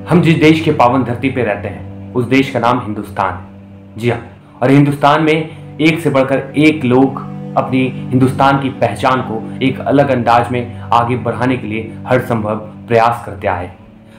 हम जिस देश के पावन धरती पे रहते हैं उस देश का नाम हिंदुस्तान है। जी हाँ, और हिंदुस्तान में एक से बढ़कर एक लोग अपनी हिंदुस्तान की पहचान को एक अलग अंदाज में आगे बढ़ाने के लिए हर संभव प्रयास करते आए।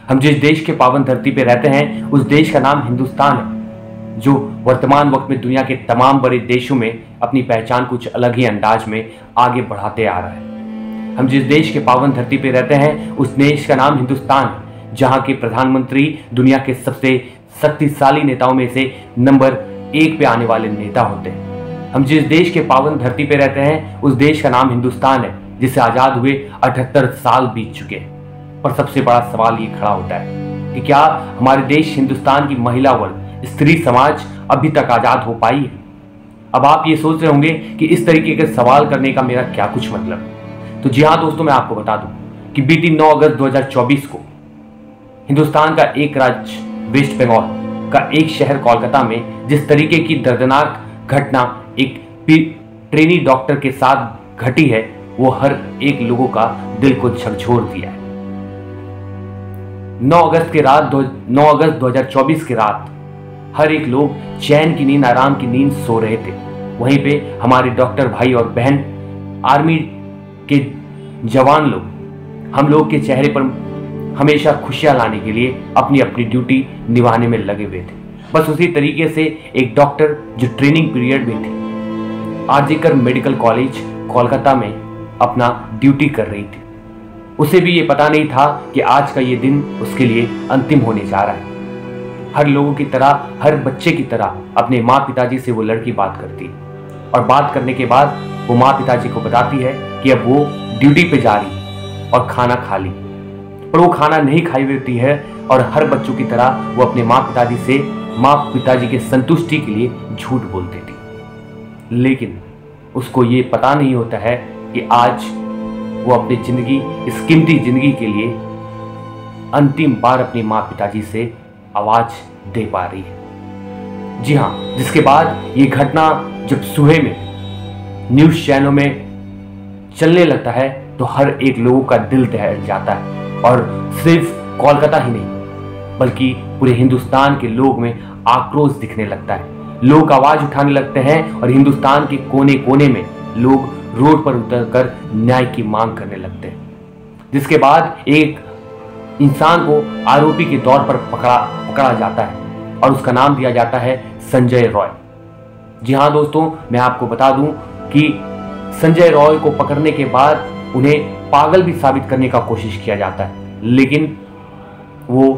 हम जिस देश के पावन धरती पे रहते हैं उस देश का नाम हिंदुस्तान है, जो वर्तमान वक्त में दुनिया के तमाम बड़े देशों में अपनी पहचान कुछ अलग ही अंदाज में आगे बढ़ाते आ रहा है। हम जिस देश के पावन धरती पे रहते हैं उस देश का नाम हिंदुस्तान है, जहां के प्रधानमंत्री दुनिया के सबसे शक्तिशाली नेताओं में से नंबर 1 पे आने वाले नेता होते हैं। हम जिस देश के पावन धरती पे रहते हैं उस देश का नाम हिंदुस्तान है, जिसे आजाद हुए 78 साल बीत चुके हैं। पर सबसे बड़ा सवाल ये खड़ा होता है कि क्या हमारे देश हिंदुस्तान की महिला वर्ग, स्त्री समाज अभी तक आजाद हो पाई है? अब आप ये सोच रहे होंगे कि इस तरीके के सवाल करने का मेरा क्या कुछ मतलब। तो जी हाँ दोस्तों, मैं आपको बता दूं कि बीती 9 अगस्त 2024 को हिंदुस्तान का एक राज्य वेस्ट बंगाल का एक शहर कोलकाता में जिस तरीके की दर्दनाक घटना एक ट्रेनी डॉक्टर के साथ घटी है, वो हर एक लोगों का दिल को झकझोर दिया है। 9 अगस्त 2024 की रात हर एक लोग चैन की नींद, आराम की नींद सो रहे थे। वहीं पे हमारे डॉक्टर भाई और बहन, आर्मी के जवान लोग हम लोग के चेहरे पर हमेशा खुशियां लाने के लिए अपनी अपनी ड्यूटी निभाने में लगे हुए थे। बस उसी तरीके से एक डॉक्टर जो ट्रेनिंग पीरियड में थी, आरजीकर मेडिकल कॉलेज कोलकाता में अपना ड्यूटी कर रही थी, उसे भी ये पता नहीं था कि आज का ये दिन उसके लिए अंतिम होने जा रहा है। हर लोगों की तरह, हर बच्चे की तरह अपने माँ पिताजी से वो लड़की बात करती है और बात करने के बाद वो माँ पिताजी को बताती है कि अब वो ड्यूटी पे जा रही है और खाना खा ली। पर वो खाना नहीं खाई हुई होती है और हर बच्चों की तरह वो अपने माँ पिताजी के संतुष्टि के लिए झूठ बोलती थी। लेकिन उसको ये पता नहीं होता है कि आज वो अपनी जिंदगी, इस कीमती जिंदगी के लिए अंतिम बार अपने माँ पिताजी से आवाज दे पा रही है। जी हाँ, जिसके बाद ये घटना जब सुबह में न्यूज चैनलों में चलने लगता है तो हर एक लोगों का दिल दहल जाता है। और सिर्फ कोलकाता ही नहीं बल्कि पूरे हिंदुस्तान के लोग में आक्रोश दिखने लगता है। लोग आवाज उठाने लगते हैं और हिंदुस्तान के कोने कोने में लोग रोड पर उतरकर न्याय की मांग करने लगते हैं। जिसके बाद एक इंसान को आरोपी के तौर पर पकड़ा जाता है और उसका नाम दिया जाता है संजय रॉय। जी हाँ दोस्तों, मैं आपको बता दूं कि संजय रॉय को पकड़ने के बाद उन्हें पागल भी साबित करने का कोशिश किया जाता है, लेकिन वो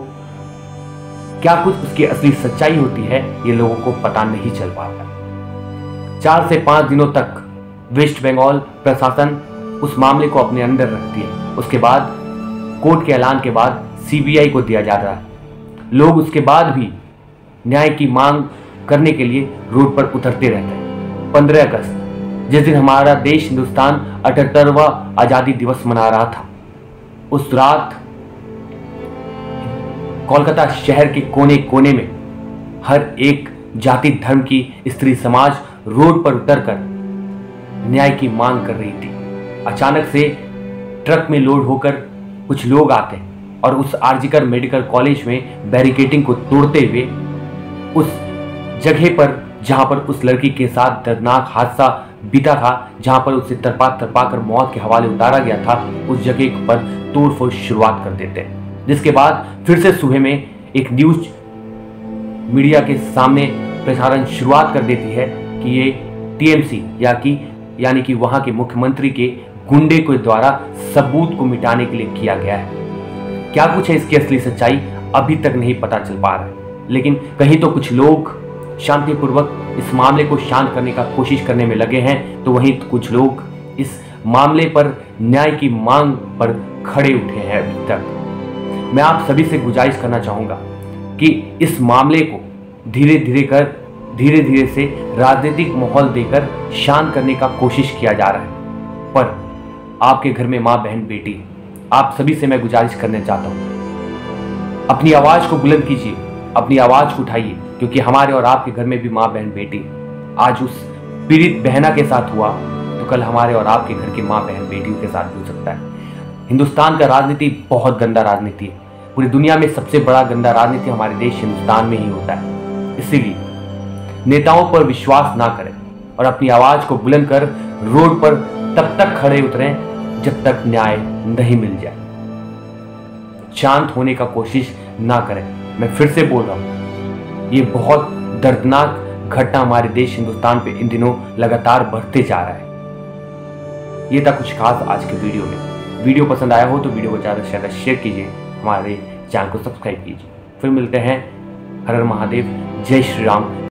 क्या कुछ उसकी असली सच्चाई होती है ये लोगों को पता नहीं चल पाता। 4 से 5 दिनों तक वेस्ट बंगाल प्रशासन उस मामले को अपने अंदर रखती है। उसके बाद कोर्ट के ऐलान के बाद सीबीआई को दिया जा रहा है। लोग उसके बाद भी न्याय की मांग करने के लिए रोड पर उतरते रहते हैं। 15 अगस्त जिस दिन हमारा देश हिंदुस्तान 78वां आजादी दिवस मना रहा था, उस रात कोलकाता शहर के कोने कोने में हर एक जाति धर्म की स्त्री समाज रोड पर उतरकर न्याय की मांग कर रही थी। अचानक से ट्रक में लोड होकर कुछ लोग आते हैं और उस आरजीकर मेडिकल कॉलेज में बैरिकेडिंग को तोड़ते हुए उस जगह पर जहां पर उस लड़की के साथ दर्दनाक हादसा बीता था, जहां पर उसे तरपा कर मौत के हवाले उतारा गया था, उस जगह पर तोड़फोड़ शुरुआत कर देते हैं। जिसके बाद फिर से सुबह में एक न्यूज मीडिया के सामने प्रसारण शुरुआत कर देती है कि ये टीएमसी यानी कि वहां के मुख्यमंत्री के गुंडे के द्वारा सबूत को मिटाने के लिए किया गया है। क्या कुछ है इसकी असली सच्चाई अभी तक नहीं पता चल पा रहा है, लेकिन कहीं तो कुछ लोग शांतिपूर्वक इस मामले को शांत करने का कोशिश करने में लगे हैं, तो वहीं कुछ लोग इस मामले पर न्याय की मांग पर खड़े उठे हैं। अभी तक मैं आप सभी से गुजारिश करना चाहूंगा कि इस मामले को धीरे धीरे से राजनीतिक माहौल देकर शांत करने का कोशिश किया जा रहा है। पर आपके घर में माँ, बहन, बेटी, आप सभी से मैं गुजारिश करना चाहता हूं, अपनी आवाज को बुलंद कीजिए, अपनी आवाज को उठाइए, क्योंकि हमारे और आपके घर में भी माँ, बहन, बेटी आज उस पीड़ित बहना के साथ हुआ तो कल हमारे और आपके घर की माँ, बहन, बेटियों के साथ भी हो सकता है। हिंदुस्तान का राजनीति बहुत गंदा राजनीति है। पूरी दुनिया में सबसे बड़ा गंदा राजनीति हमारे देश हिंदुस्तान में ही होता है। इसीलिए नेताओं पर विश्वास ना करें और अपनी आवाज को बुलंद कर रोड पर तब तक खड़े उतरें जब तक न्याय नहीं मिल जाए। शांत होने का कोशिश ना करें। मैं फिर से बोल रहा हूं, ये बहुत दर्दनाक घटना हमारे देश हिंदुस्तान पे इन दिनों लगातार बढ़ते जा रहा है। ये था कुछ खास आज के वीडियो में। वीडियो पसंद आया हो तो वीडियो को ज़्यादा से ज़्यादा शेयर कीजिए, हमारे चैनल को सब्सक्राइब कीजिए। फिर मिलते हैं। हर हर महादेव, जय श्री राम।